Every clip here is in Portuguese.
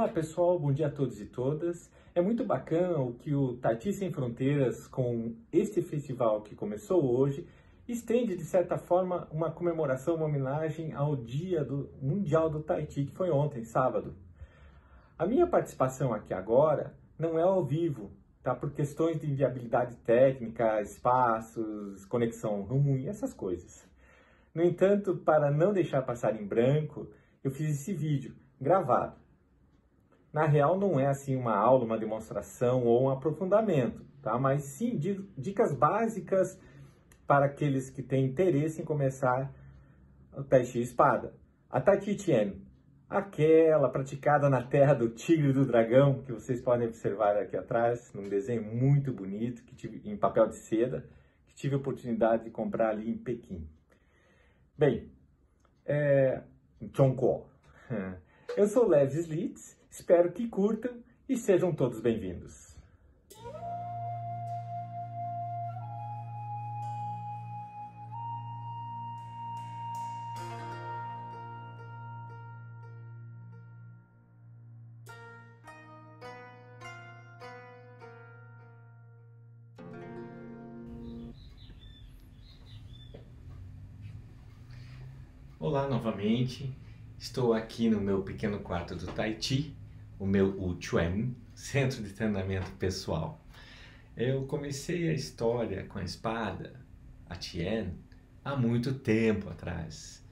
Olá pessoal, bom dia a todos e todas. É muito bacana o que o Tai Chi Sem Fronteiras, com este festival que começou hoje, estende de certa forma uma comemoração, uma homenagem ao Dia Mundial do Tai Chi, que foi ontem, sábado. A minha participação aqui agora não é ao vivo, tá? Por questões de viabilidade técnica, espaços, conexão ruim, essas coisas. No entanto, para não deixar passar em branco, eu fiz esse vídeo gravado. Na real, não é assim uma aula, uma demonstração ou um aprofundamento, tá? Mas sim dicas básicas para aqueles que têm interesse em começar o Tai Chi Espada. A Tai Chi Chuan, aquela praticada na terra do tigre e do dragão, que vocês podem observar aqui atrás, num desenho muito bonito, que tive em papel de seda, que tive a oportunidade de comprar ali em Pequim. Bem, Chongguo. Eu sou Lev Slitz, espero que curtam e sejam todos bem-vindos. Olá novamente, estou aqui no meu pequeno quarto do Tai Chi, o meu Wu Chuan, Centro de Treinamento Pessoal. Eu comecei a história com a espada, a Tian, há muito tempo atrás.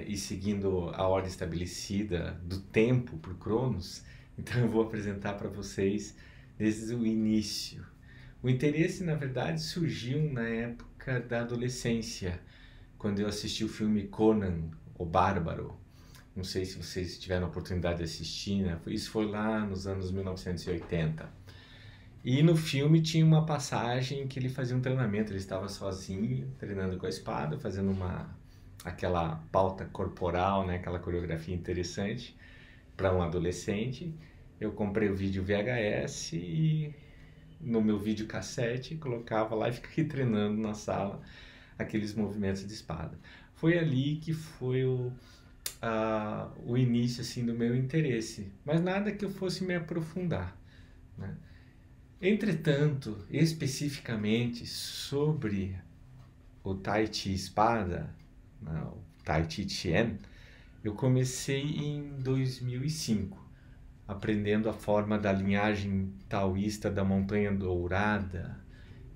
E seguindo a ordem estabelecida do tempo por Cronos, então eu vou apresentar para vocês desde o início. O interesse, na verdade, surgiu na época da adolescência, quando eu assisti o filme Conan, o Bárbaro. Não sei se vocês tiveram a oportunidade de assistir, né? Isso foi lá nos anos 1980. E no filme tinha uma passagem que ele fazia um treinamento, ele estava sozinho, treinando com a espada, fazendo aquela pauta corporal, né? Aquela coreografia interessante para um adolescente. Eu comprei o vídeo VHS e no meu videocassete colocava lá e fiquei treinando na sala aqueles movimentos de espada. Foi ali que foi o início assim, do meu interesse, mas nada que eu fosse me aprofundar, né? Entretanto, especificamente sobre o Tai Chi Espada, né, o Tai Chi Chuan, eu comecei em 2005, aprendendo a forma da linhagem taoísta da Montanha Dourada,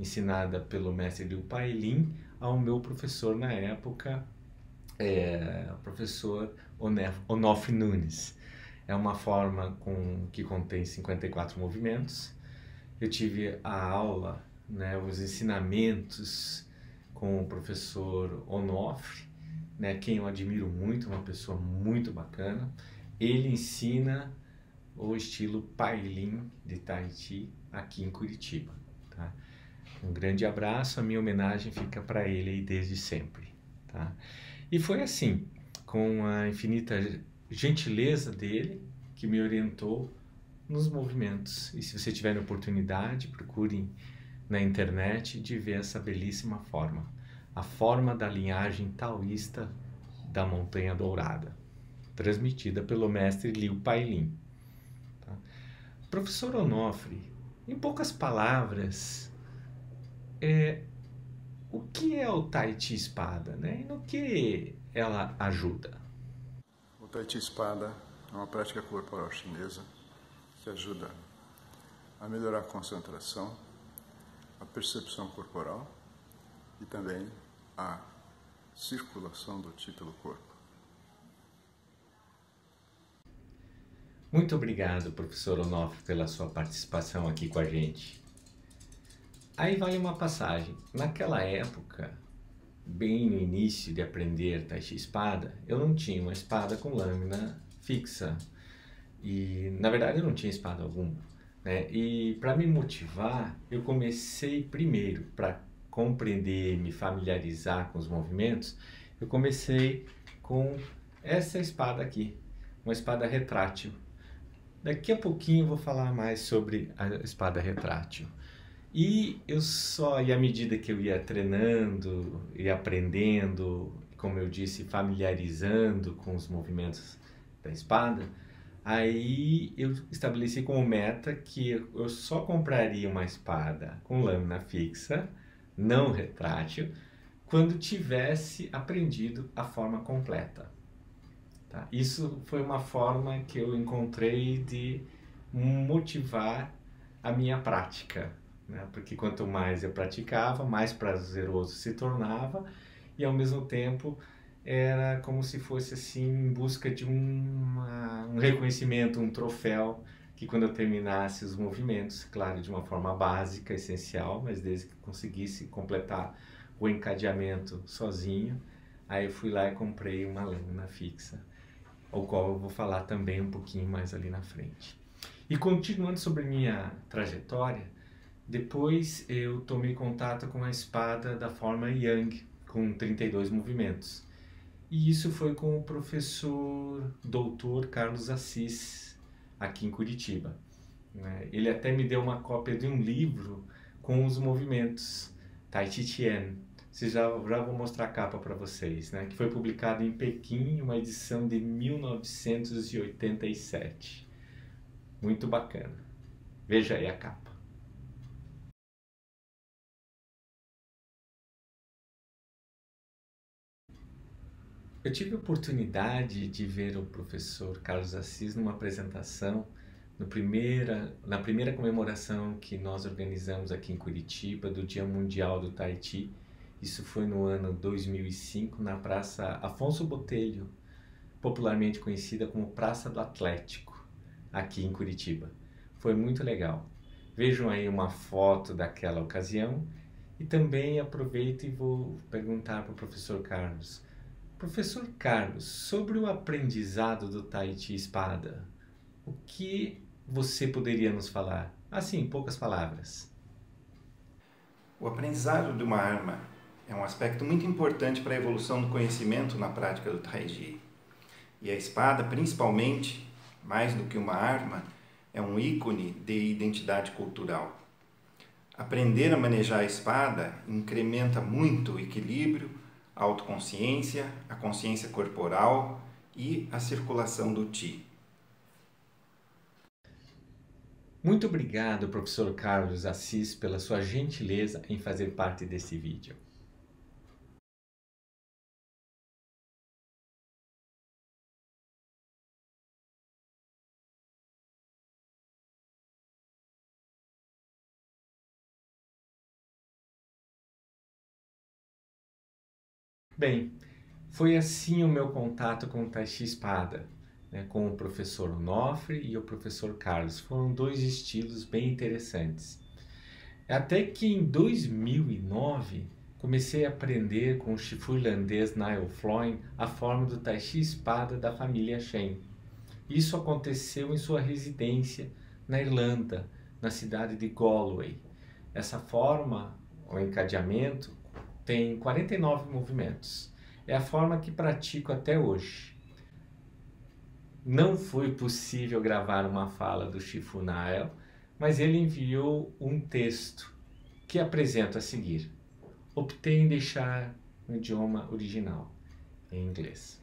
ensinada pelo mestre Liu Pailin, ao meu professor na época, o professor Onofre Nunes. É uma forma que contém 54 movimentos. Eu tive a aula, né, os ensinamentos com o professor Onofre, né, quem eu admiro muito, uma pessoa muito bacana. Ele ensina o estilo Pailin de Tai Chi aqui em Curitiba, tá? Um grande abraço, a minha homenagem fica para ele aí desde sempre, tá? E foi assim, com a infinita gentileza dele, que me orientou nos movimentos. E se você tiver a oportunidade, procurem na internet de ver essa belíssima forma. A forma da linhagem taoísta da Montanha Dourada, transmitida pelo mestre Liu Pailin. Tá? Professor Onofre, em poucas palavras, o que é o Tai Chi Espada, né? E no que ela ajuda? O Tai Chi Espada é uma prática corporal chinesa que ajuda a melhorar a concentração, a percepção corporal e também a circulação do Qi pelo corpo. Muito obrigado, professor Onofre, pela sua participação aqui com a gente. Aí vai uma passagem. Naquela época, bem no início de aprender Tai Chi Espada, eu não tinha uma espada com lâmina fixa. E, na verdade, eu não tinha espada alguma, né? E para me motivar, eu comecei primeiro, para compreender, me familiarizar com os movimentos, eu comecei com essa espada aqui, uma espada retrátil. Daqui a pouquinho eu vou falar mais sobre a espada retrátil. E à medida que eu ia treinando e aprendendo, como eu disse, familiarizando com os movimentos da espada, Aí eu estabeleci como meta que eu só compraria uma espada com lâmina fixa, não retrátil, quando tivesse aprendido a forma completa. Tá? Isso foi uma forma que eu encontrei de motivar a minha prática, né? Porque quanto mais eu praticava, mais prazeroso se tornava e ao mesmo tempo era como se fosse assim em busca de um reconhecimento, um troféu, que quando eu terminasse os movimentos, claro, de uma forma básica, essencial, mas desde que conseguisse completar o encadeamento sozinho, aí eu fui lá e comprei uma lâmina fixa, ao qual eu vou falar também um pouquinho mais ali na frente. E continuando sobre minha trajetória, depois eu tomei contato com a espada da forma Yang, com 32 movimentos. E isso foi com o professor Dr. Carlos Assis, aqui em Curitiba. Ele até me deu uma cópia de um livro com os movimentos, Tai Chi Chuan. Já vou mostrar a capa para vocês, né? Que foi publicado em Pequim, uma edição de 1987. Muito bacana. Veja aí a capa. Eu tive a oportunidade de ver o professor Carlos Assis numa apresentação na primeira comemoração que nós organizamos aqui em Curitiba do Dia Mundial do Tai Chi. Isso foi no ano 2005, na Praça Afonso Botelho, popularmente conhecida como Praça do Atlético, aqui em Curitiba. Foi muito legal. Vejam aí uma foto daquela ocasião e também aproveito e vou perguntar para o professor Carlos. Professor Carlos, sobre o aprendizado do Tai Chi Espada, o que você poderia nos falar? Assim, em poucas palavras. O aprendizado de uma arma é um aspecto muito importante para a evolução do conhecimento na prática do Tai Chi. E a espada, principalmente, mais do que uma arma, é um ícone de identidade cultural. Aprender a manejar a espada incrementa muito o equilíbrio, a autoconsciência, a consciência corporal e a circulação do Qi. Muito obrigado, professor Carlos Assis, pela sua gentileza em fazer parte desse vídeo. Bem, foi assim o meu contato com o Tai Chi Espada, né, com o professor Onofre e o professor Carlos. Foram dois estilos bem interessantes. Até que em 2009 comecei a aprender com o shifu irlandês Niall Floyn a forma do Tai Chi Espada da família Shen. Isso aconteceu em sua residência na Irlanda, na cidade de Galway. Essa forma, o encadeamento, tem 49 movimentos. É a forma que pratico até hoje. Não foi possível gravar uma fala do Shifu Niall, mas ele enviou um texto que apresento a seguir. Optei em deixar no idioma original, em inglês.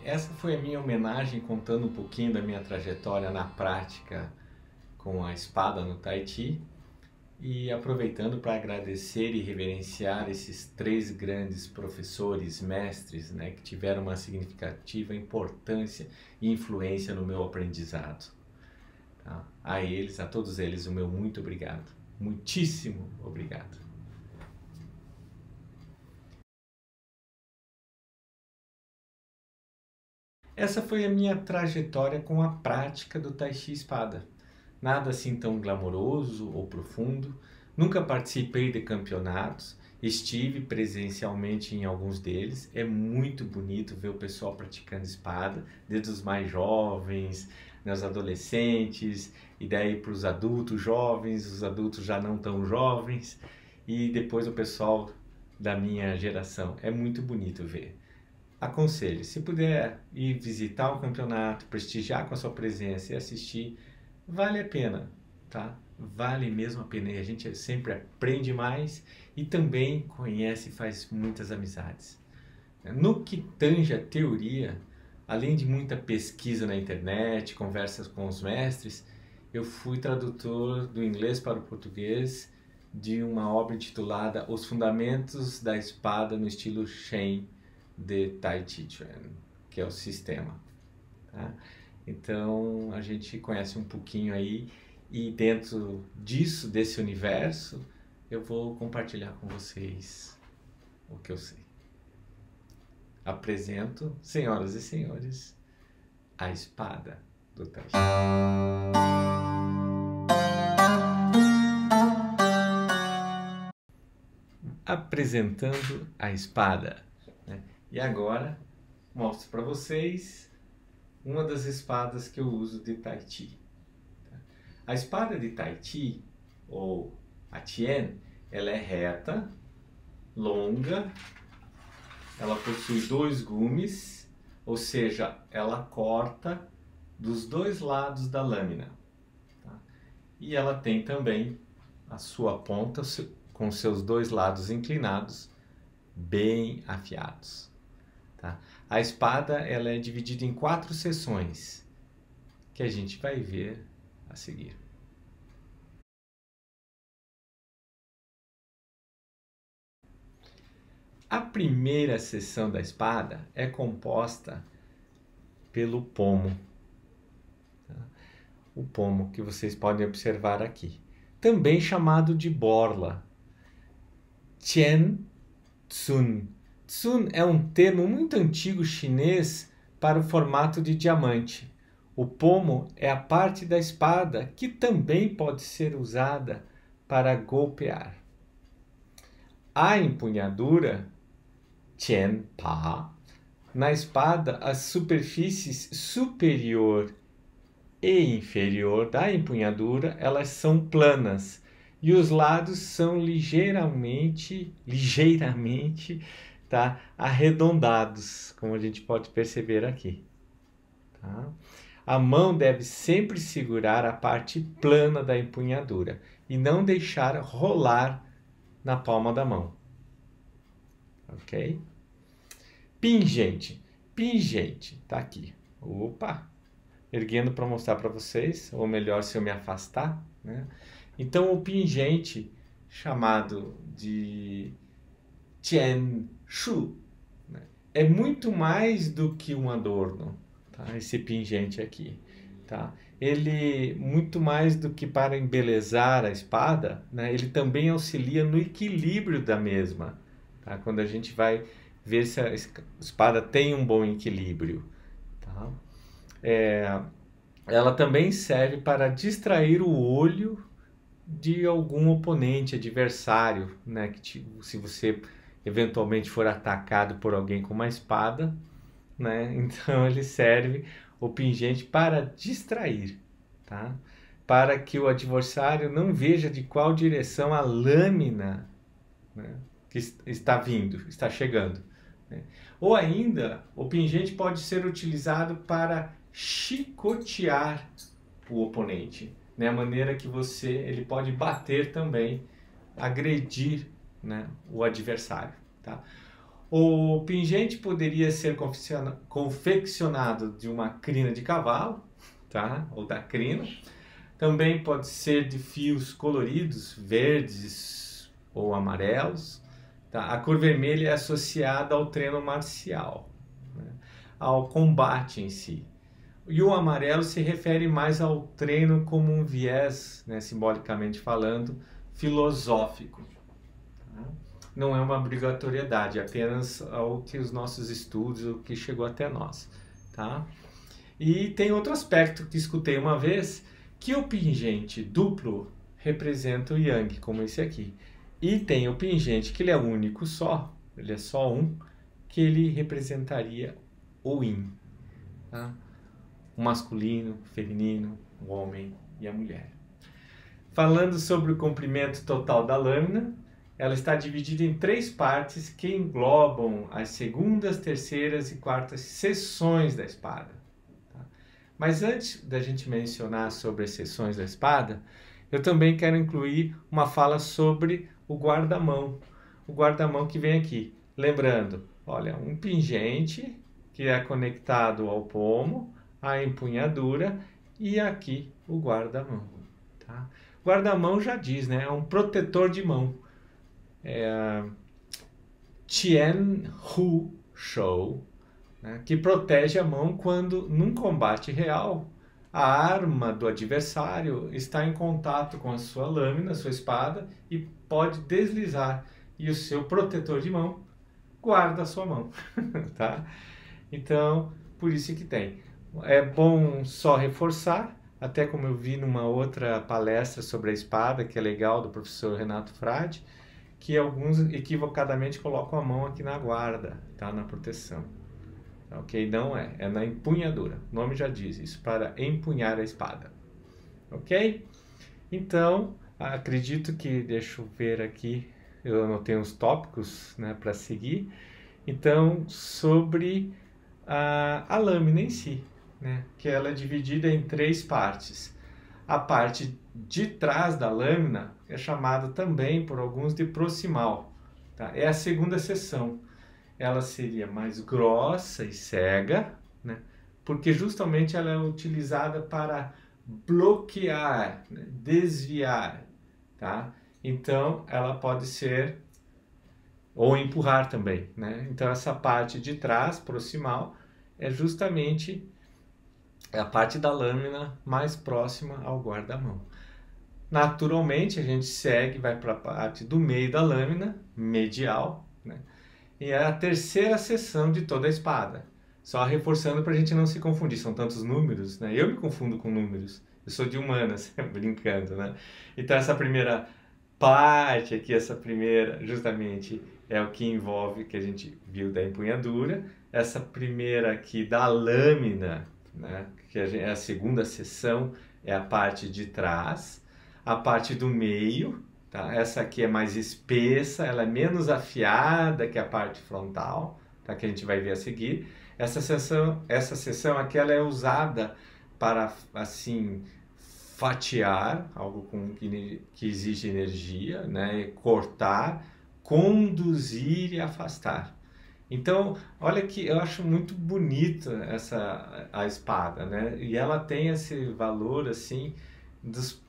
Essa foi a minha homenagem, contando um pouquinho da minha trajetória na prática com a espada no Tai Chi e aproveitando para agradecer e reverenciar esses três grandes professores, mestres, né, que tiveram uma significativa importância e influência no meu aprendizado. Tá? A eles, a todos eles, o meu muito obrigado. Muitíssimo obrigado. Essa foi a minha trajetória com a prática do Tai Chi Espada. Nada assim tão glamouroso ou profundo. Nunca participei de campeonatos. Estive presencialmente em alguns deles. É muito bonito ver o pessoal praticando espada, desde os mais jovens, né, os adolescentes, e daí para os adultos jovens, os adultos já não tão jovens. e depois o pessoal da minha geração. É muito bonito ver. Aconselho, se puder ir visitar o campeonato, prestigiar com a sua presença e assistir, vale a pena, tá? Vale mesmo a pena. E a gente sempre aprende mais e também conhece e faz muitas amizades. No que tange a teoria, além de muita pesquisa na internet, conversas com os mestres, eu fui tradutor do inglês para o português de uma obra intitulada Os Fundamentos da Espada no estilo Shen de Tai Chi Chuan, que é o sistema. Tá? Então a gente conhece um pouquinho aí e dentro disso, desse universo, eu vou compartilhar com vocês o que eu sei. Apresento, senhoras e senhores, a espada do Tai Chi. Apresentando a espada, né? E agora mostro para vocês uma das espadas que eu uso de Tai Chi. A espada de Tai Chi, ou a Tien, ela é reta, longa, ela possui 2 gumes, ou seja, ela corta dos 2 lados da lâmina. Tá? E ela tem também a sua ponta com seus 2 lados inclinados, bem afiados. Tá? A espada ela é dividida em 4 seções, que a gente vai ver a seguir. A primeira seção da espada é composta pelo pomo. Tá? O pomo que vocês podem observar aqui. Também chamado de borla. Tian Tsun. Tsun é um termo muito antigo chinês para o formato de diamante. O pomo é a parte da espada que também pode ser usada para golpear. A empunhadura, Tian Pa, na espada, as superfícies superior e inferior da empunhadura, elas são planas e os lados são ligeiramente, tá, arredondados, como a gente pode perceber aqui. Tá? A mão deve sempre segurar a parte plana da empunhadura e não deixar rolar na palma da mão. Ok? Pingente. Pingente. Tá aqui. Opa! Erguendo para mostrar para vocês, ou melhor, se eu me afastar, né? Então, o pingente, chamado de Tian Shu, né? É muito mais do que um adorno, tá? Esse pingente aqui. Tá? Ele, muito mais do que para embelezar a espada, né? Ele também auxilia no equilíbrio da mesma. Tá? Quando a gente vai ver se a espada tem um bom equilíbrio. Tá? Ela também serve para distrair o olho de algum oponente, adversário, né? Se você eventualmente for atacado por alguém com uma espada, né? Então ele serve, o pingente, para distrair, tá? Para que o adversário não veja de qual direção a lâmina, né, que está vindo, está chegando. Né? Ou ainda, o pingente pode ser utilizado para chicotear o oponente, né? A maneira que ele pode bater também, agredir, né, o adversário. Tá? O pingente poderia ser confeccionado de uma crina de cavalo, tá? Ou da crina. Também pode ser de fios coloridos, verdes ou amarelos. Tá? A cor vermelha é associada ao treino marcial, né? Ao combate em si. E o amarelo se refere mais ao treino como um viés, né, simbolicamente falando, filosófico. Tá? Não é uma obrigatoriedade, apenas ao que os nossos estudos, o que chegou até nós. Tá? E tem outro aspecto que escutei uma vez, que o pingente duplo representa o Yang, como esse aqui. E tem o pingente que ele é único só, ele é só um, que ele representaria o Yin. Tá? O masculino, o feminino, o homem e a mulher. Falando sobre o comprimento total da lâmina, ela está dividida em 3 partes que englobam as segundas, terceiras e quartas seções da espada. Tá? Mas antes da gente mencionar sobre as seções da espada, eu também quero incluir uma fala sobre o guarda-mão. O guarda-mão que vem aqui. Lembrando, olha, um pingente que é conectado ao pomo, a empunhadura e aqui o guarda-mão. Tá? Guarda-mão já diz, né? É um protetor de mão. Tian Hu Shou, né? Que protege a mão quando, num combate real, a arma do adversário está em contato com a sua lâmina, sua espada, e pode deslizar. E o seu protetor de mão guarda a sua mão. Tá? Então, por isso que tem. É bom só reforçar, até como eu vi numa outra palestra sobre a espada, que é legal, do professor Renato Frade, que alguns equivocadamente colocam a mão aqui na guarda, tá? Na proteção. Ok? Não é, é na empunhadura. O nome já diz isso, para empunhar a espada. Ok? Então, acredito que, deixa eu ver aqui, eu anotei uns tópicos, né, para seguir. Então, sobre a lâmina em si, né, que ela é dividida em 3 partes. A parte de trás da lâmina é chamada também por alguns de proximal. Tá? É a segunda seção. Ela seria mais grossa e cega, né? Porque justamente ela é utilizada para bloquear, né? Desviar. Tá? Então, ela pode ser, ou empurrar também, né? Então, essa parte de trás, proximal, é justamente a parte da lâmina mais próxima ao guarda-mão. Naturalmente, a gente segue, vai para a parte do meio da lâmina, medial, né? E é a terceira seção de toda a espada. Só reforçando para a gente não se confundir, são tantos números, né? Eu me confundo com números, eu sou de humanas, brincando, né? Então, essa primeira parte aqui, essa primeira, justamente, é o que envolve, que a gente viu da empunhadura. Essa primeira aqui da lâmina, né, que é a segunda seção, é a parte de trás. A parte do meio, tá? Essa aqui é mais espessa, ela é menos afiada que a parte frontal, tá? Que a gente vai ver a seguir. Essa seção aqui, ela é usada para, assim, fatiar, algo que exige energia, né? Cortar, conduzir e afastar. Então, olha que eu acho muito bonita a espada, né? E ela tem esse valor, assim,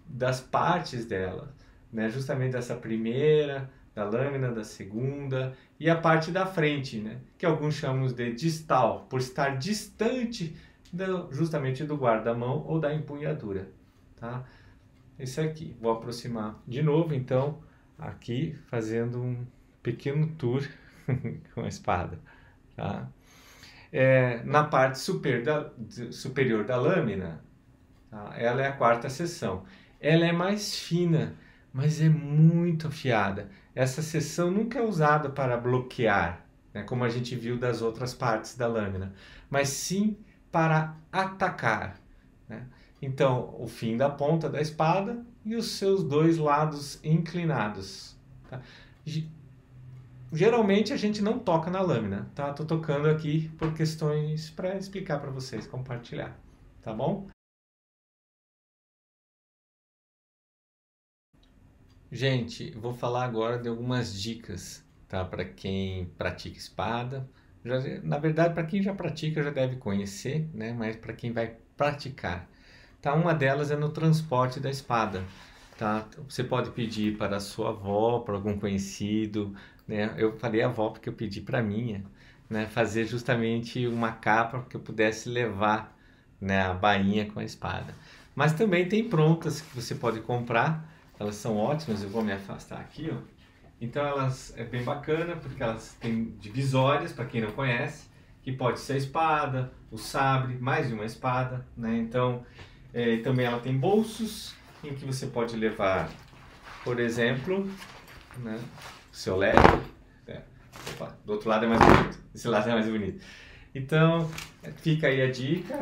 das partes dela, né? Justamente dessa primeira, da lâmina, da segunda e a parte da frente, né? Que alguns chamam de distal, por estar distante justamente do guarda-mão ou da empunhadura, tá? Esse aqui, vou aproximar de novo, então, aqui fazendo um pequeno tour com a espada, tá? Na parte superior da lâmina, tá? Ela é a quarta seção. Ela é mais fina, mas é muito afiada. Essa seção nunca é usada para bloquear, né, como a gente viu das outras partes da lâmina, mas sim para atacar, né? Então, o fim da ponta da espada e os seus 2 lados inclinados, tá? Geralmente a gente não toca na lâmina, tá? Tô tocando aqui por questões para explicar para vocês, compartilhar, tá bom? Gente, vou falar agora de algumas dicas, tá? Para quem pratica espada. Na verdade, para quem já pratica já deve conhecer, né? Mas para quem vai praticar, tá? Uma delas é no transporte da espada, tá? Você pode pedir para a sua avó, para algum conhecido, né? Eu falei avó porque eu pedi para minha, né? Fazer justamente uma capa que eu pudesse levar, né? A bainha com a espada. Mas também tem prontas que você pode comprar. Elas são ótimas, eu vou me afastar aqui, ó. Então elas é bem bacana porque elas têm divisórias, para quem não conhece, que pode ser a espada, o sabre, mais de uma espada, né? Então, também ela tem bolsos em que você pode levar, por exemplo, né, o seu leve. Opa, do outro lado é mais bonito, esse lado é mais bonito. Então, fica aí a dica.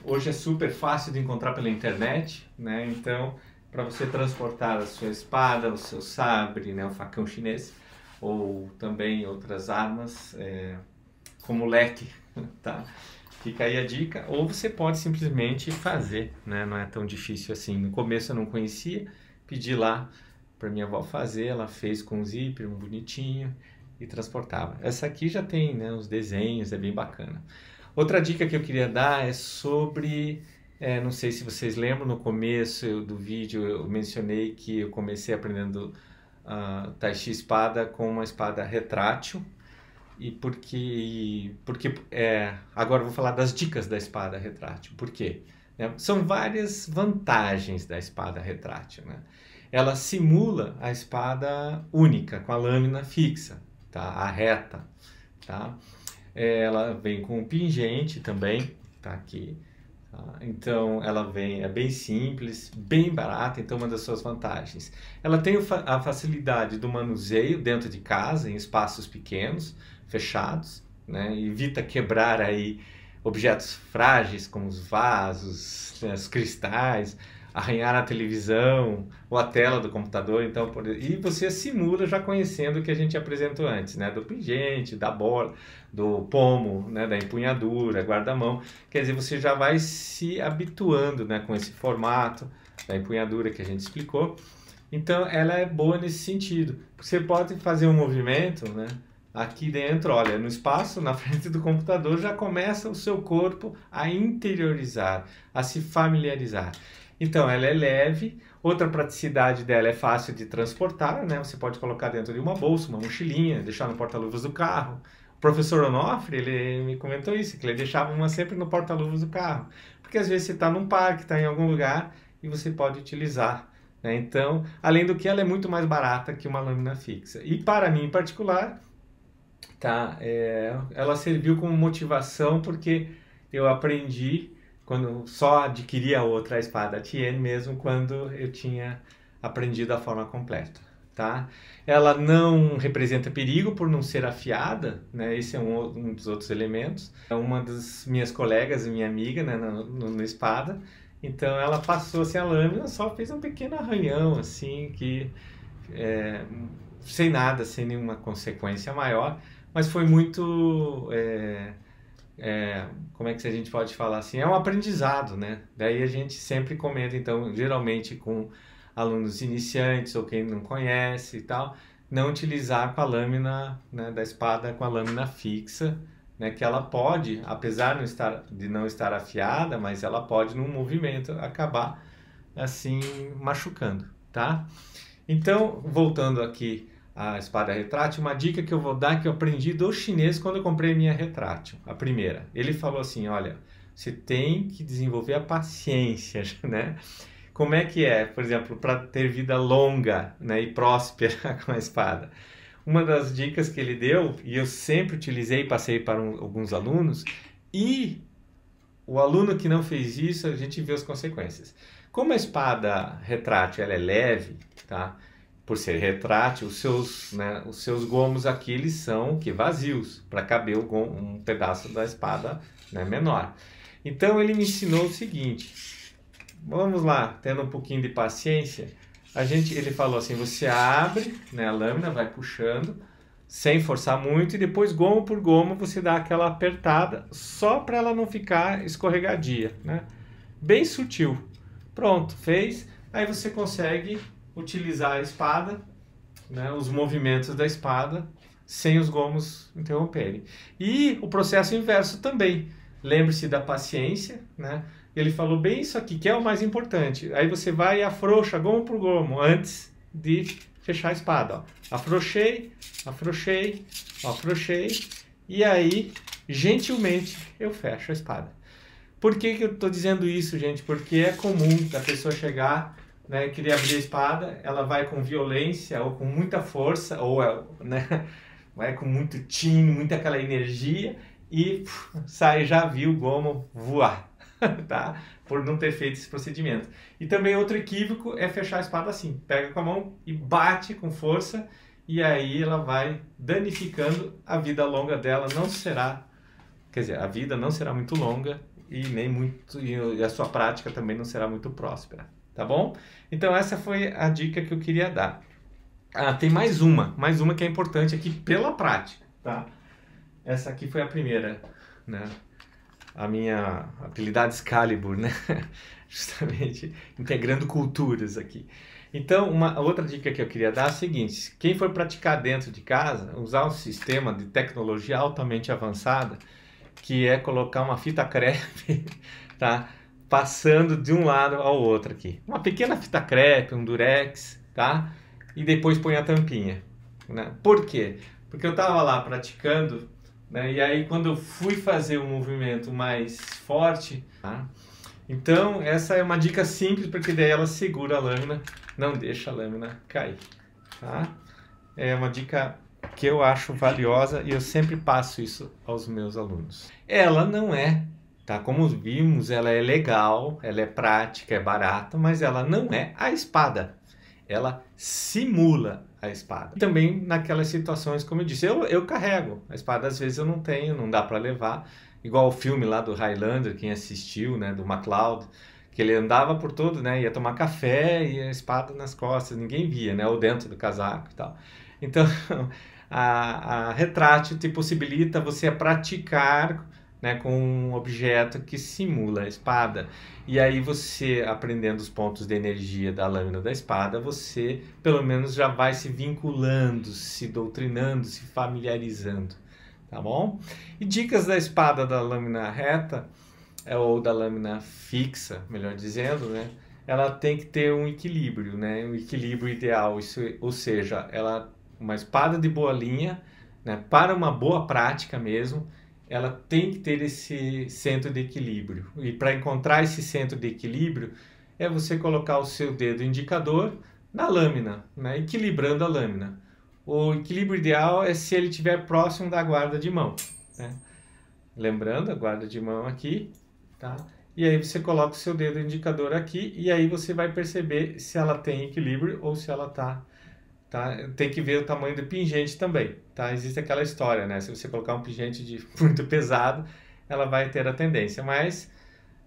Hoje é super fácil de encontrar pela internet, né? Então, para você transportar a sua espada, o seu sabre, né, o facão chinês, ou também outras armas, como leque, tá? Fica aí a dica. Ou você pode simplesmente fazer, né? Não é tão difícil assim. No começo eu não conhecia, pedi lá para minha avó fazer, ela fez com zíper, um bonitinho, e transportava. Essa aqui já tem, né, os desenhos, é bem bacana. Outra dica que eu queria dar é sobre, não sei se vocês lembram, no começo do vídeo eu mencionei que eu comecei aprendendo Tai Chi espada com uma espada retrátil, e porque agora eu vou falar das dicas da espada retrátil. Por quê? São várias vantagens da espada retrátil, né? Ela simula a espada única, com a lâmina fixa, tá? A reta, tá? Ela vem com um pingente também, tá aqui. Tá? Então, ela vem, é bem simples, bem barata, então uma das suas vantagens. Ela tem a facilidade do manuseio dentro de casa, em espaços pequenos, fechados, né? Evita quebrar aí objetos frágeis, como os vasos, né? Os cristais, arranhar a televisão ou a tela do computador. Então, e você simula já conhecendo o que a gente apresentou antes, né? Do pingente, da bola, do pomo, né? Da empunhadura, guarda-mão. Quer dizer, você já vai se habituando, né? Com esse formato da empunhadura que a gente explicou. Então, ela é boa nesse sentido. Você pode fazer um movimento, né? Aqui dentro, olha, no espaço, na frente do computador, já começa o seu corpo a interiorizar, a se familiarizar. Então, ela é leve. Outra praticidade dela é fácil de transportar, né? Você pode colocar dentro de uma bolsa, uma mochilinha, deixar no porta-luvas do carro. O professor Onofre, ele me comentou isso, que ele deixava uma sempre no porta-luvas do carro. Porque às vezes você está num parque, está em algum lugar e você pode utilizar, né? Então, além do que ela é muito mais barata que uma lâmina fixa. E para mim em particular, tá? Ela serviu como motivação porque eu aprendi quando só adquiri a outra espada Tien mesmo quando eu tinha aprendido a forma completa, tá? Ela não representa perigo por não ser afiada, né? Esse é um dos outros elementos. É uma das minhas colegas, minha amiga, né, no espada, então ela passou assim a lâmina, só fez um pequeno arranhão assim, que sem nada, sem nenhuma consequência maior, mas foi muito... como é que a gente pode falar assim? É um aprendizado, né? Daí a gente sempre comenta, então, geralmente com alunos iniciantes ou quem não conhece e tal, não utilizar com a lâmina, né, da espada com a lâmina fixa, né? Que ela pode, apesar de não estar afiada, mas ela pode, num movimento, acabar assim machucando, tá? Então, voltando aqui a espada retrátil, uma dica que eu vou dar que eu aprendi do chinês quando eu comprei minha retrátil, a primeira. Ele falou assim, olha, você tem que desenvolver a paciência, né? Como é que é, por exemplo, para ter vida longa, né, e próspera com a espada? Uma das dicas que ele deu, e eu sempre utilizei e passei para alguns alunos, e o aluno que não fez isso, a gente vê as consequências. Como a espada retrátil ela é leve, tá? Por ser retrátil, os seus gomos aqui eles são vazios, para caber um pedaço da espada, né, menor. Então ele me ensinou o seguinte, vamos lá, tendo um pouquinho de paciência, ele falou assim, você abre, né, a lâmina, vai puxando, sem forçar muito, e depois gomo por gomo você dá aquela apertada, só para ela não ficar escorregadia, né? Bem sutil. Pronto, fez, aí você consegue utilizar a espada, né, os movimentos da espada, sem os gomos interromperem. E o processo inverso também. Lembre-se da paciência, né? Ele falou bem isso aqui, que é o mais importante. Aí você vai e afrouxa gomo por gomo, antes de fechar a espada. Ó. Afrouxei, afrouxei, afrouxei, e aí, gentilmente, eu fecho a espada. Por que eu estou dizendo isso, gente? Porque é comum da pessoa chegar, né, querer abrir a espada, ela vai com violência ou com muita força, ou né, vai com muito tino, muita aquela energia e sai, já viu o gomo voar, tá? Por não ter feito esse procedimento. E também outro equívoco é fechar a espada assim, pega com a mão e bate com força, e aí ela vai danificando, a vida longa dela não será, quer dizer, a vida não será muito longa e nem muito, e a sua prática também não será muito próspera. tá bom? Então essa foi a dica que eu queria dar. Ah, tem mais uma que é importante aqui pela prática, tá? Essa aqui foi a primeira, né? A minha habilidade Excalibur, né? Justamente integrando culturas aqui. Então, uma outra dica que eu queria dar é a seguinte: quem for praticar dentro de casa, usar um sistema de tecnologia altamente avançada, que é colocar uma fita crepe, tá? Passando de um lado ao outro aqui. Uma pequena fita crepe, um durex, tá? E depois põe a tampinha, né? Por quê? Porque eu estava lá praticando, né? E aí quando eu fui fazer um movimento mais forte, tá? Então essa é uma dica simples, porque daí ela segura a lâmina, não deixa a lâmina cair, tá? É uma dica que eu acho valiosa e eu sempre passo isso aos meus alunos. Ela não é, tá? Como vimos, ela é legal, ela é prática, é barata, mas ela não é a espada. Ela simula a espada. E também naquelas situações, como eu disse, eu carrego a espada, às vezes eu não tenho, não dá para levar. Igual o filme lá do Highlander, quem assistiu, né, do MacLeod, que ele andava por todo, né, ia tomar café e a espada nas costas, ninguém via, né, ou dentro do casaco e tal. Então, a retrátil te possibilita você praticar, né, com um objeto que simula a espada. E aí você, aprendendo os pontos de energia da lâmina da espada, você pelo menos já vai se vinculando, se doutrinando, se familiarizando, tá bom? E dicas da espada da lâmina reta, ou da lâmina fixa, melhor dizendo, né? Ela tem que ter um equilíbrio, né? Um equilíbrio ideal, isso, ou seja, uma espada de boa linha, né? Para uma boa prática mesmo, ela tem que ter esse centro de equilíbrio. E para encontrar esse centro de equilíbrio, é você colocar o seu dedo indicador na lâmina, né? Equilibrando a lâmina. O equilíbrio ideal é se ele estiver próximo da guarda de mão, né? Lembrando, a guarda de mão aqui, tá? E aí você coloca o seu dedo indicador aqui e aí você vai perceber se ela tem equilíbrio ou se ela tá. Tem que ver o tamanho do pingente também, tá? Existe aquela história, né? Se você colocar um pingente muito pesado, ela vai ter a tendência, mas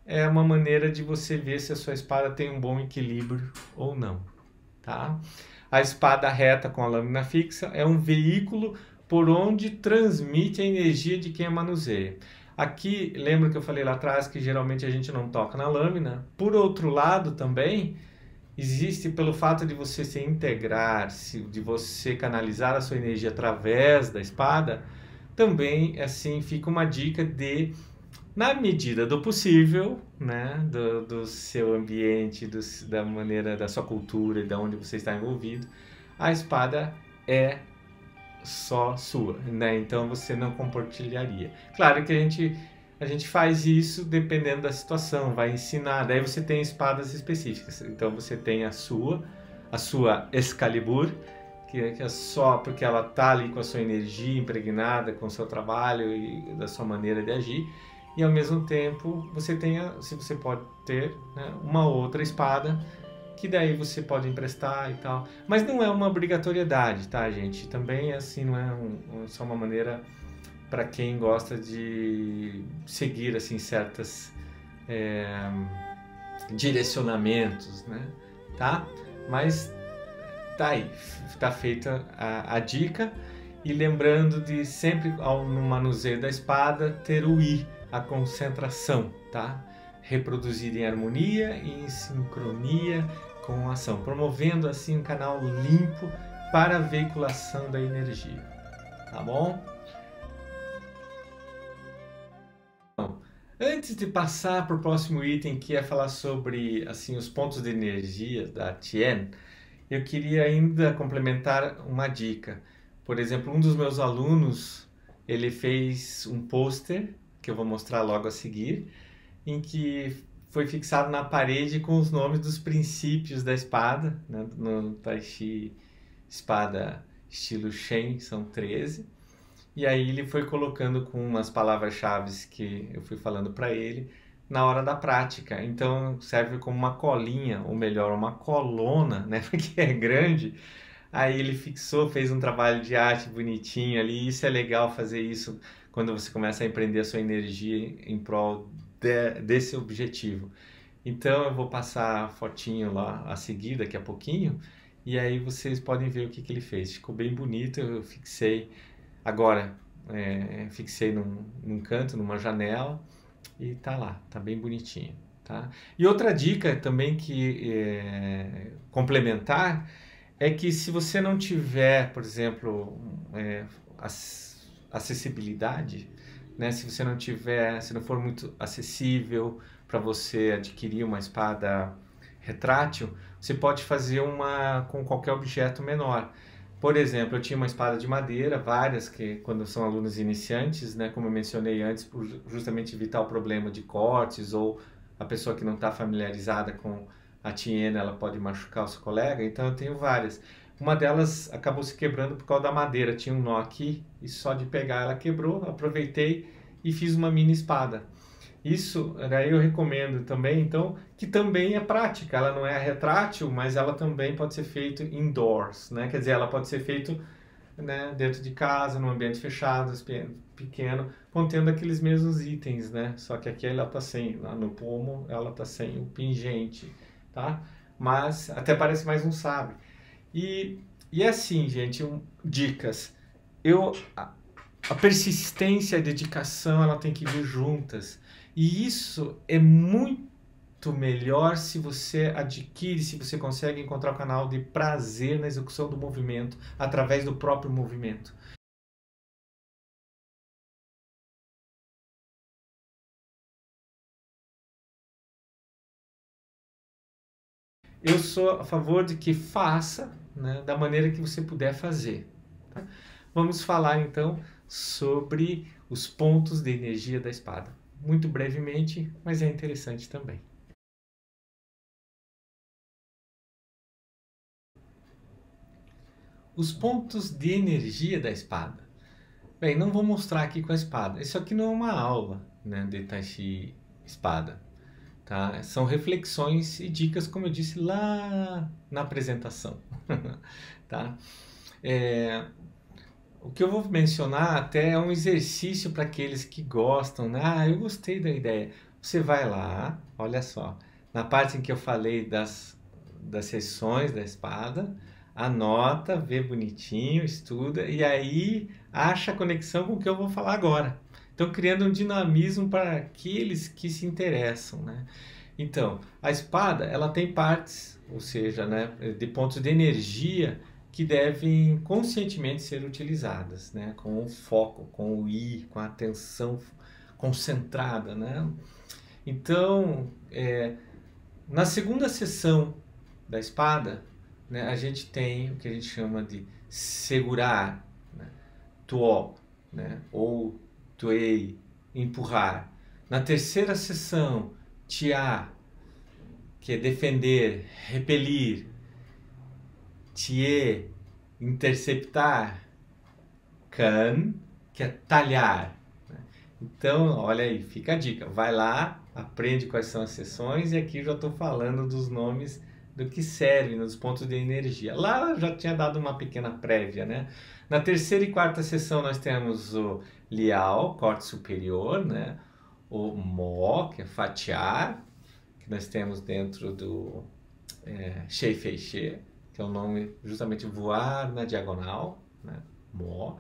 é uma maneira de você ver se a sua espada tem um bom equilíbrio ou não, tá? A espada reta com a lâmina fixa é um veículo por onde transmite a energia de quem a manuseia. Aqui, lembra que eu falei lá atrás que geralmente a gente não toca na lâmina? Por outro lado também, existe pelo fato de você se integrar, de você canalizar a sua energia através da espada, também assim fica uma dica de, na medida do possível, né, do seu ambiente, da maneira da sua cultura e da onde você está envolvido, a espada é só sua, né? Então você não compartilharia. Claro que a gente faz isso dependendo da situação, vai ensinar. Daí você tem espadas específicas. Então você tem a sua Excalibur, que é só porque ela tá ali com a sua energia impregnada com o seu trabalho e da sua maneira de agir. E ao mesmo tempo você você pode ter, né, uma outra espada que daí você pode emprestar e tal. Mas não é uma obrigatoriedade, tá, gente? Também assim, não é só uma maneira para quem gosta de seguir assim certas direcionamentos, né? Tá? Mas tá aí, tá feita a dica. E lembrando de sempre no manuseio da espada ter o I, a concentração, tá? Reproduzir em harmonia e em sincronia com a ação, promovendo assim um canal limpo para a veiculação da energia, tá bom? Então, antes de passar para o próximo item, que é falar sobre assim os pontos de energia da Tien, eu queria ainda complementar uma dica. Por exemplo, um dos meus alunos, ele fez um pôster, que eu vou mostrar logo a seguir, em que foi fixado na parede com os nomes dos princípios da espada, né? No Tai Chi espada estilo Shen, são 13. E aí ele foi colocando com umas palavras-chave que eu fui falando para ele na hora da prática. Então serve como uma colinha, ou melhor, uma colona, né? Porque é grande. Aí ele fixou, fez um trabalho de arte bonitinho ali. Isso é legal fazer isso quando você começa a empreender a sua energia em prol desse objetivo. Então eu vou passar a fotinho lá a seguir daqui a pouquinho, e aí vocês podem ver o que que ele fez. Ficou bem bonito, eu fixei agora, fixei num canto, numa janela, e tá lá, tá bem bonitinho, tá? E outra dica também que complementar é que se você não tiver, por exemplo, acessibilidade, né? Se você não tiver, se não for muito acessível para você adquirir uma espada retrátil, você pode fazer uma com qualquer objeto menor. Por exemplo, eu tinha uma espada de madeira, várias, que quando são alunos iniciantes, né, como eu mencionei antes, por justamente evitar o problema de cortes, ou a pessoa que não está familiarizada com a tiena, ela pode machucar o seu colega, então eu tenho várias. Uma delas acabou se quebrando por causa da madeira, tinha um nó aqui, e só de pegar ela quebrou, aproveitei e fiz uma mini espada. Isso, daí eu recomendo também, então, que também é prática. Ela não é retrátil, mas ela também pode ser feita indoors, né? Quer dizer, ela pode ser feita, né, dentro de casa, num ambiente fechado, pequeno, contendo aqueles mesmos itens, né? Só que aqui ela tá sem, lá no pomo, ela tá sem o pingente, tá? Mas até parece mais um sabre. E assim, gente, dicas. Eu, a persistência e a dedicação, ela tem que vir juntas. E isso é muito melhor se você adquire, se você consegue encontrar o canal de prazer na execução do movimento, através do próprio movimento. Eu sou a favor de que faça, né, da maneira que você puder fazer. Tá? Vamos falar então sobre os pontos de energia da espada. Muito brevemente, mas é interessante também. Os pontos de energia da espada. Bem, não vou mostrar aqui com a espada. Isso aqui não é uma aula, né, de Tai Chi espada. Tá? São reflexões e dicas, como eu disse lá na apresentação. Tá? O que eu vou mencionar até é um exercício para aqueles que gostam, né? Ah, eu gostei da ideia. Você vai lá, olha só, na parte em que eu falei das seções da espada, anota, vê bonitinho, estuda e aí acha a conexão com o que eu vou falar agora. Então, criando um dinamismo para aqueles que se interessam, né? Então, a espada, ela tem partes, ou seja, né, de pontos de energia que devem conscientemente ser utilizadas, né, com o foco, com o I, com a atenção concentrada, né? Então, na segunda seção da espada, né, a gente tem o que a gente chama de segurar, né, tuo, né, ou tuei, empurrar. Na terceira seção, tia, que é defender, repelir, tie, interceptar, can, que é talhar. Então, olha aí, fica a dica. Vai lá, aprende quais são as seções e aqui eu já estou falando dos nomes do que serve, nos pontos de energia. Lá eu já tinha dado uma pequena prévia, né? Na terceira e quarta sessão nós temos o liao, corte superior, né? O mo, que é fatiar, que nós temos dentro do Shei Fei She, que é o nome justamente voar na diagonal, né? Mo.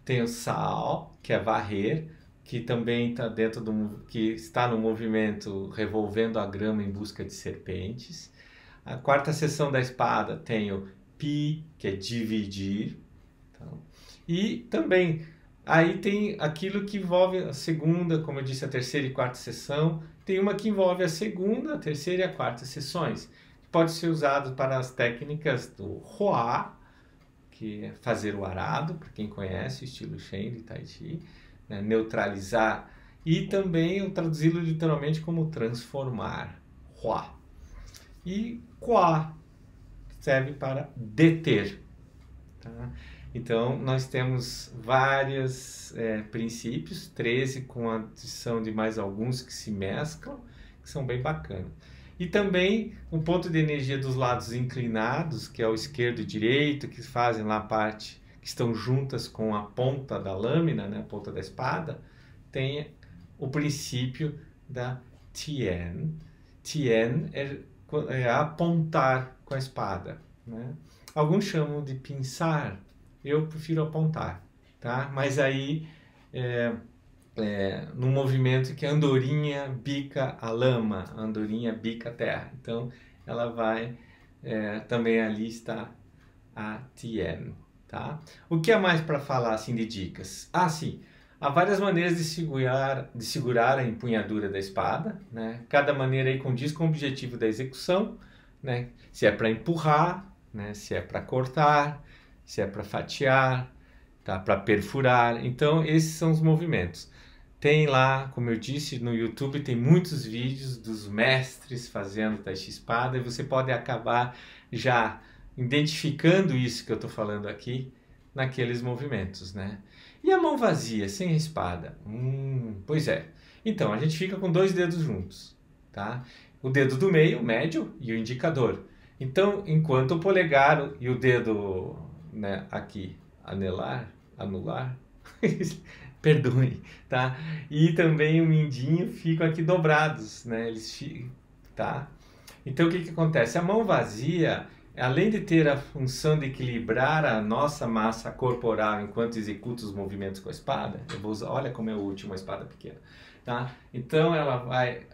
Tem o Sao, que é varrer, que também está dentro que está no movimento revolvendo a grama em busca de serpentes. A quarta seção da espada tem o Pi, que é dividir. Então, e também aí tem aquilo que envolve a segunda, como eu disse, a terceira e quarta seção. Tem uma que envolve a segunda, a terceira e a quarta seções. Pode ser usado para as técnicas do Hua, que é fazer o arado, para quem conhece o estilo Shen de Tai Chi, né? Neutralizar, e também eu traduzi-lo literalmente como transformar, Hua. E Qua serve para deter. Tá? Então, nós temos vários princípios, 13 com a adição de mais alguns que se mesclam, que são bem bacanas. E também o ponto de energia dos lados inclinados, que é o esquerdo e direito, que fazem lá parte, que estão juntas com a ponta da lâmina, né, a ponta da espada, tem o princípio da Tien, Tien é apontar com a espada, né? Alguns chamam de pinçar, eu prefiro apontar, tá? Mas aí no movimento que a andorinha bica a lama, a andorinha bica a terra. Então ela vai, também ali está a Tien, tá? O que é mais para falar assim de dicas? Ah, sim, há várias maneiras de segurar a empunhadura da espada, né? Cada maneira aí condiz com o objetivo da execução, né? Se é para empurrar, né? Se é para cortar, se é para fatiar, tá? Para perfurar. Então esses são os movimentos. Tem lá, como eu disse, no YouTube tem muitos vídeos dos mestres fazendo Tai Chi espada e você pode acabar já identificando isso que eu estou falando aqui naqueles movimentos, né? E a mão vazia, sem a espada? Pois é. Então, a gente fica com dois dedos juntos, tá? O dedo do meio, o médio, e o indicador. Então, enquanto o polegar e o dedo, né, aqui, anular, perdoe, tá? E também o mindinho ficam aqui dobrados, né? Eles ficam, tá? Então, o que acontece? A mão vazia, além de ter a função de equilibrar a nossa massa corporal enquanto executa os movimentos com a espada, eu vou usar, olha como é útil uma espada pequena, tá? Então ela vai,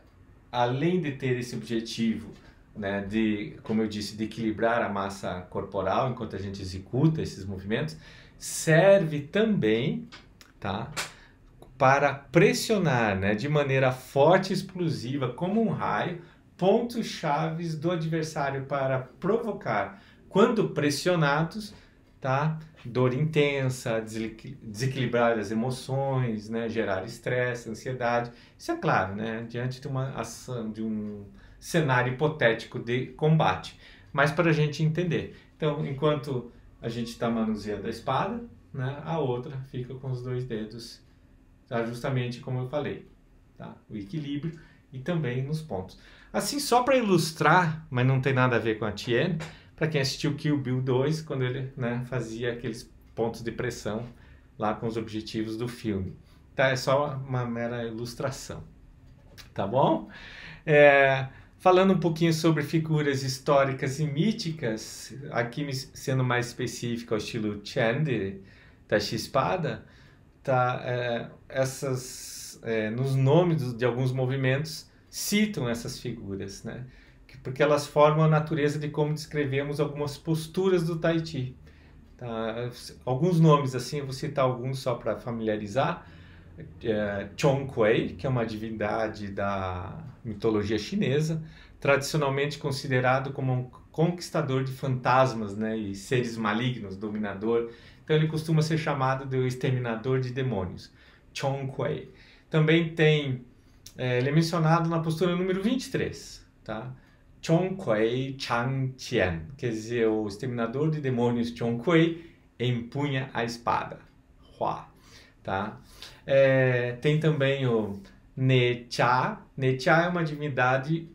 além de ter esse objetivo, né, de, como eu disse, de equilibrar a massa corporal enquanto a gente executa esses movimentos, serve também, tá, para pressionar, né, de maneira forte e explosiva, como um raio, pontos chaves do adversário para provocar, quando pressionados, tá? Dor intensa, desequilibrar as emoções, né? Gerar estresse, ansiedade. Isso é claro, né? Diante de uma ação, de um cenário hipotético de combate. Mas para a gente entender. Então, enquanto a gente está manuseando a espada, né? A outra fica com os dois dedos, tá? Justamente como eu falei, tá? O equilíbrio e também nos pontos. Assim, só para ilustrar, mas não tem nada a ver com a Tien, para quem assistiu Kill Bill 2, quando ele, né, fazia aqueles pontos de pressão lá com os objetivos do filme. Tá? É só uma mera ilustração. Tá bom? Falando um pouquinho sobre figuras históricas e míticas, aqui sendo mais específico ao estilo Chen de Tai Chi Espada, tá? Nos nomes de alguns movimentos citam essas figuras, né? Porque elas formam a natureza de como descrevemos algumas posturas do Tai Chi. Tá? Alguns nomes, assim, eu vou citar alguns só para familiarizar. Chong Kuei, que é uma divindade da mitologia chinesa, tradicionalmente considerado como um conquistador de fantasmas, né, e seres malignos, dominador. Então ele costuma ser chamado de o exterminador de demônios. Chong Kuei. Também tem, ele é mencionado na postura número 23, tá? Chong Kuei Chang Qian, quer dizer, o exterminador de demônios Chong Kuei empunha a espada. Hua, tá? Tem também o Necha. Necha é uma divindade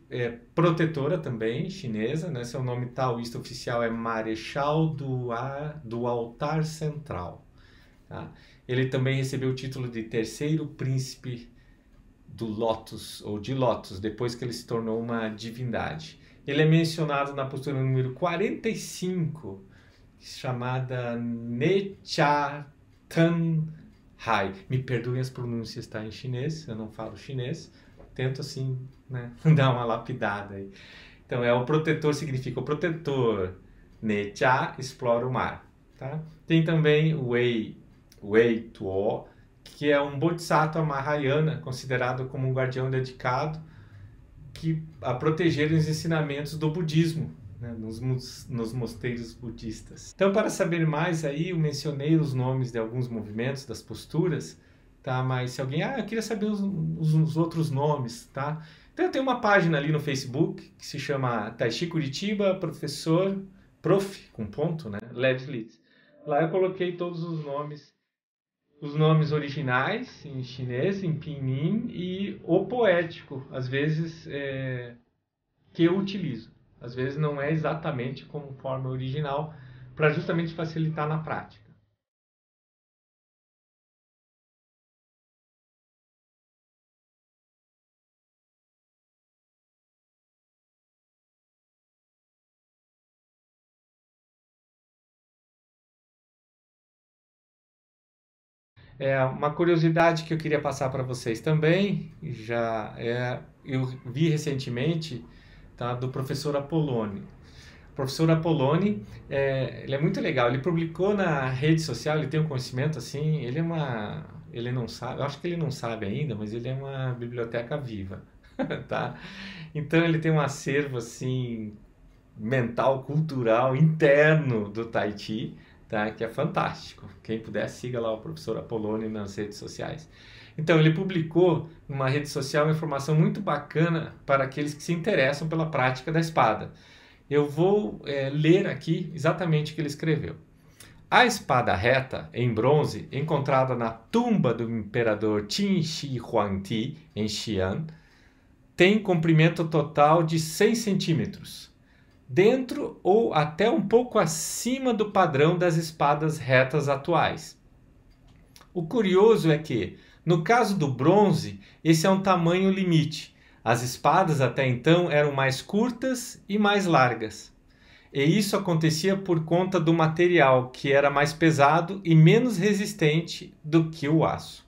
protetora também, chinesa, né? Seu nome taoísta oficial é Marechal do Altar Central. Tá? Ele também recebeu o título de terceiro príncipe do Lotus, ou de Lotus, depois que ele se tornou uma divindade. Ele é mencionado na postura número 45, chamada Necha Tan Hai. Me perdoem as pronúncias, tá, em chinês, eu não falo chinês, tento assim, né, dar uma lapidada aí. Então, o protetor, significa o protetor. Necha, explora o mar. Tá? Tem também o Wei Tuo, que é um Bodhisattva Mahayana, considerado como um guardião dedicado a proteger os ensinamentos do budismo, né, nos mosteiros budistas. Então, para saber mais aí, eu mencionei os nomes de alguns movimentos, das posturas, tá? Mas se alguém, eu queria saber os outros nomes, tá? Então, eu tenho uma página ali no Facebook que se chama Tai Chi Curitiba, prof, com ponto, né? Leslie. Lá eu coloquei todos os nomes originais em chinês, em pinyin, e o poético, às vezes, que eu utilizo. Às vezes não é exatamente como forma original, para justamente facilitar na prática. Uma curiosidade que eu queria passar para vocês também, eu vi recentemente, tá, do professor Apoloni. O professor Apoloni, ele é muito legal, ele publicou na rede social, ele tem um conhecimento assim, ele não sabe, eu acho que ele não sabe ainda, mas ele é uma biblioteca viva, tá? Então ele tem um acervo assim, mental, cultural, interno do Tahiti, tá? Que é fantástico. Quem puder, siga lá o professor Apoloni nas redes sociais. Então, ele publicou numa rede social uma informação muito bacana para aqueles que se interessam pela prática da espada. Eu vou ler aqui exatamente o que ele escreveu. A espada reta, em bronze, encontrada na tumba do imperador Qin Shi Huangdi, em Xi'an, tem comprimento total de 6 centímetros, dentro ou até um pouco acima do padrão das espadas retas atuais. O curioso é que, no caso do bronze, esse é um tamanho limite. As espadas até então eram mais curtas e mais largas. E isso acontecia por conta do material, que era mais pesado e menos resistente do que o aço.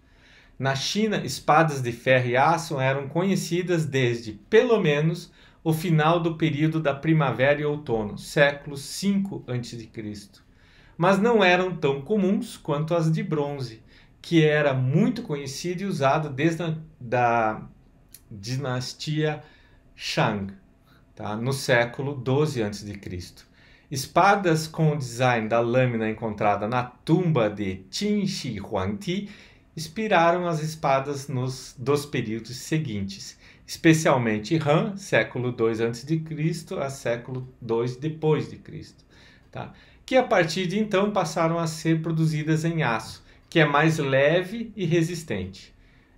Na China, espadas de ferro e aço eram conhecidas desde, pelo menos, o final do período da primavera e outono, século V a.C. Mas não eram tão comuns quanto as de bronze, que era muito conhecido e usado desde a dinastia Shang, tá? No século XII a.C. Espadas com o design da lâmina encontrada na tumba de Qin Shi Huangdi inspiraram as espadas dos períodos seguintes, especialmente Han, século II a.C. a século II depois de Cristo, tá? Que a partir de então passaram a ser produzidas em aço, que é mais leve e resistente.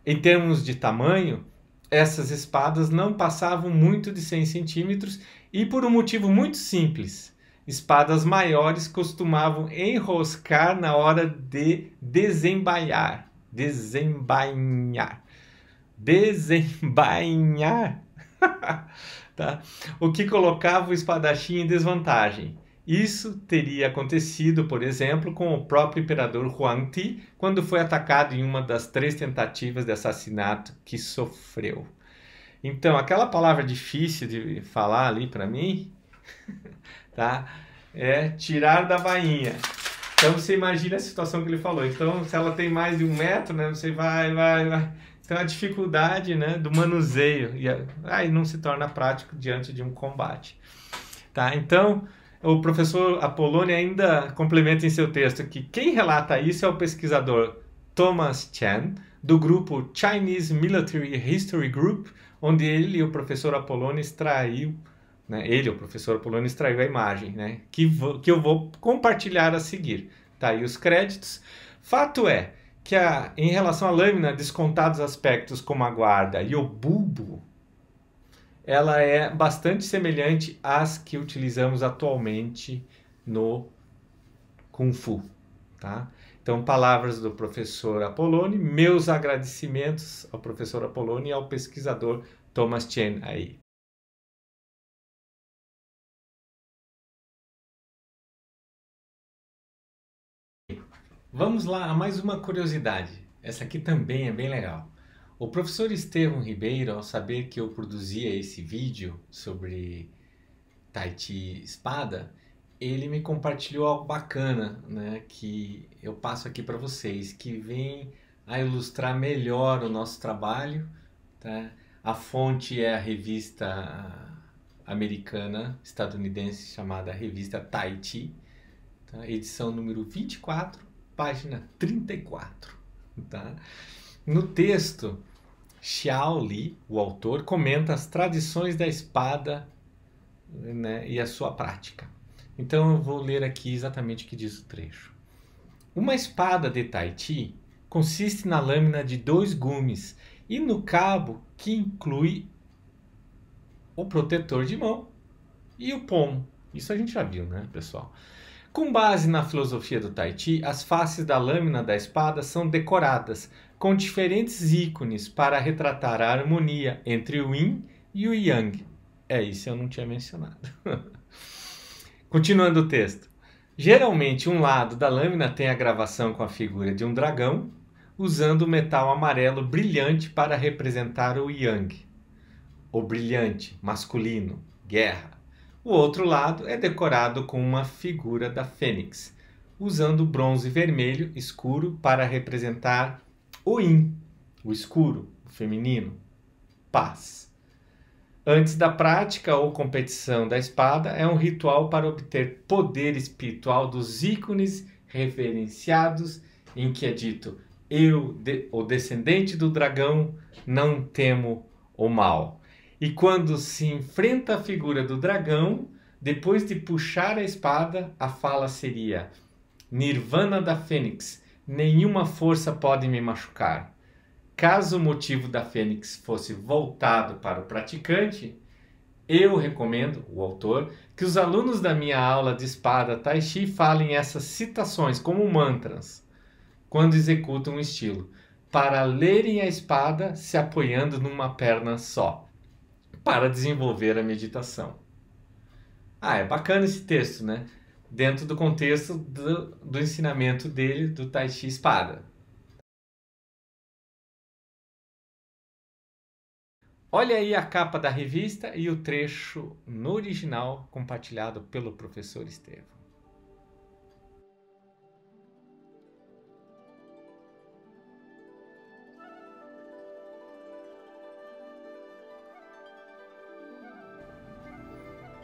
Em termos de tamanho, essas espadas não passavam muito de 100 centímetros e por um motivo muito simples. Espadas maiores costumavam enroscar na hora de desembainhar. Tá? O que colocava o espadachim em desvantagem. Isso teria acontecido, por exemplo, com o próprio imperador Huangdi, quando foi atacado em uma das 3 tentativas de assassinato que sofreu. Então, aquela palavra difícil de falar ali para mim, tá? É tirar da bainha. Então, você imagina a situação que ele falou. Então, se ela tem mais de 1 metro, né, você vai. Então, a dificuldade, né, do manuseio. E aí não se torna prático diante de um combate. Tá? Então, o professor Apoloni ainda complementa em seu texto que quem relata isso é o pesquisador Thomas Chen, do grupo Chinese Military History Group, onde ele e o professor Apoloni extraiu, né, a imagem, né, que eu vou compartilhar a seguir. Tá aí os créditos. Fato é que em relação à lâmina, descontados aspectos como a guarda e o bulbo, ela é bastante semelhante às que utilizamos atualmente no Kung Fu, tá? Então, palavras do professor Apoloni, meus agradecimentos ao professor Apoloni e ao pesquisador Thomas Chen aí. Vamos lá a mais uma curiosidade. Essa aqui também é bem legal. O professor Estevão Ribeiro, ao saber que eu produzia esse vídeo sobre Tahiti espada, ele me compartilhou algo bacana, né, que eu passo aqui para vocês, que vem a ilustrar melhor o nosso trabalho, tá? A fonte é a revista americana, estadunidense, chamada Revista Tahiti, tá? Edição número 24, página 34. Tá? No texto, Xiao Li, o autor, comenta as tradições da espada, né, e a sua prática. Então eu vou ler aqui exatamente o que diz o trecho. Uma espada de Tahiti consiste na lâmina de 2 gumes e no cabo que inclui o protetor de mão e o pomo. Isso a gente já viu, né, pessoal? Com base na filosofia do Tahiti, as faces da lâmina da espada são decoradas com diferentes ícones para retratar a harmonia entre o Yin e o Yang. Isso eu não tinha mencionado. Continuando o texto. Geralmente, um lado da lâmina tem a gravação com a figura de um dragão, usando o metal amarelo brilhante para representar o Yang, o brilhante, masculino, guerra. O outro lado é decorado com uma figura da fênix, usando o bronze vermelho escuro para representar o Yin, o escuro, o feminino, paz. Antes da prática ou competição da espada, é um ritual para obter poder espiritual dos ícones reverenciados, em que é dito: eu, o descendente do dragão, não temo o mal. E quando se enfrenta a figura do dragão, depois de puxar a espada, a fala seria: Nirvana da Fênix, nenhuma força pode me machucar. Caso o motivo da Fênix fosse voltado para o praticante, eu recomendo, o autor, que os alunos da minha aula de espada Tai Chi falem essas citações como mantras, quando executam o estilo, para lerem a espada se apoiando numa perna só, para desenvolver a meditação. É bacana esse texto, né? Dentro do contexto do ensinamento dele do Tai Chi espada. Olha aí a capa da revista e o trecho no original compartilhado pelo professor Estevão.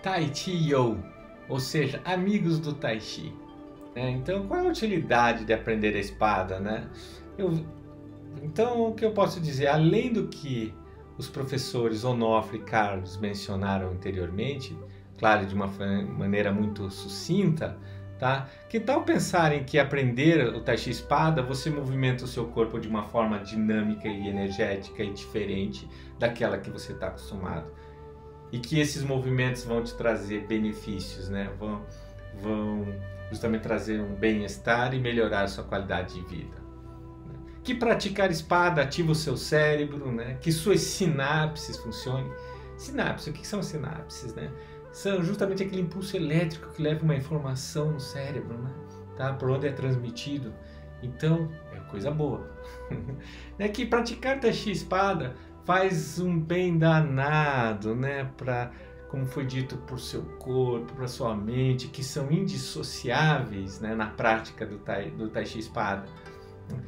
Tai Chi Yo, ou seja, amigos do Tai Chi. Então, qual é a utilidade de aprender a espada, né? Então, o que eu posso dizer? Além do que os professores Onofre e Carlos mencionaram anteriormente, claro, de uma maneira muito sucinta, tá? Que tal pensarem que aprender o Tai Chi espada, você movimenta o seu corpo de uma forma dinâmica e energética e diferente daquela que você está acostumado? E que esses movimentos vão te trazer benefícios, né? Vão justamente trazer um bem-estar e melhorar a sua qualidade de vida. Que praticar espada ativa o seu cérebro, né? Que suas sinapses funcionem. Sinapses, o que são sinapses, né? São justamente aquele impulso elétrico que leva uma informação no cérebro, né? Tá? Por onde é transmitido. Então, é coisa boa. Que praticar Tai Chi espada faz um bem danado, né? Como foi dito, por seu corpo, para sua mente, que são indissociáveis, né? Na prática do Tai Chi espada.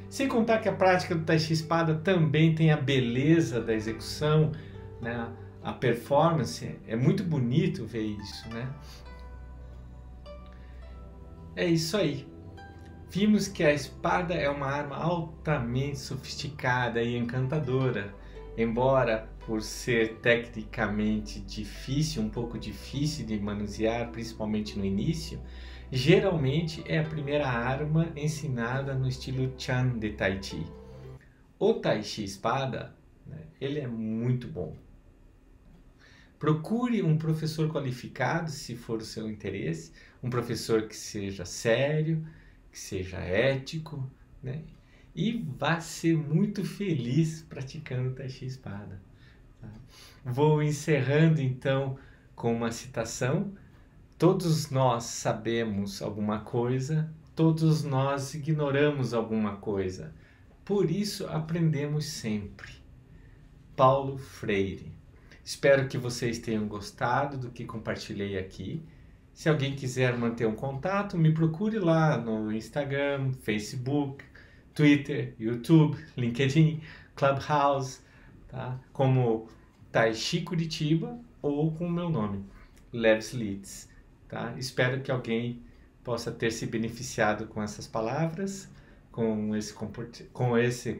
Sem contar que a prática do Tai Chi espada também tem a beleza da execução, né? A performance, é muito bonito ver isso, né? É isso aí. Vimos que a espada é uma arma altamente sofisticada e encantadora, embora por ser tecnicamente difícil, um pouco difícil de manusear, principalmente no início. Geralmente é a primeira arma ensinada no estilo Chan de Tai Chi. O Tai Chi espada, né, ele é muito bom. Procure um professor qualificado, se for o seu interesse, um professor que seja sério, que seja ético, né, e vá ser muito feliz praticando Tai Chi espada. Tá? Vou encerrando então com uma citação. Todos nós sabemos alguma coisa, todos nós ignoramos alguma coisa. Por isso aprendemos sempre. Paulo Freire. Espero que vocês tenham gostado do que compartilhei aqui. Se alguém quiser manter um contato, me procure lá no Instagram, Facebook, Twitter, YouTube, LinkedIn, Clubhouse, tá? Como Tai Chi Curitiba ou com o meu nome, Leves Litz. Tá? Espero que alguém possa ter se beneficiado com essas palavras, com esse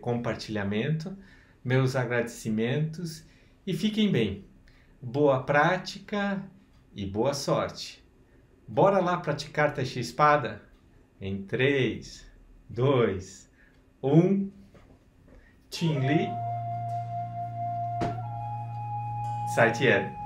compartilhamento. Meus agradecimentos e fiquem bem. Boa prática e boa sorte. Bora lá praticar Tai Chi espada? Em 3, 2, 1. Qin Li. Sai Tian.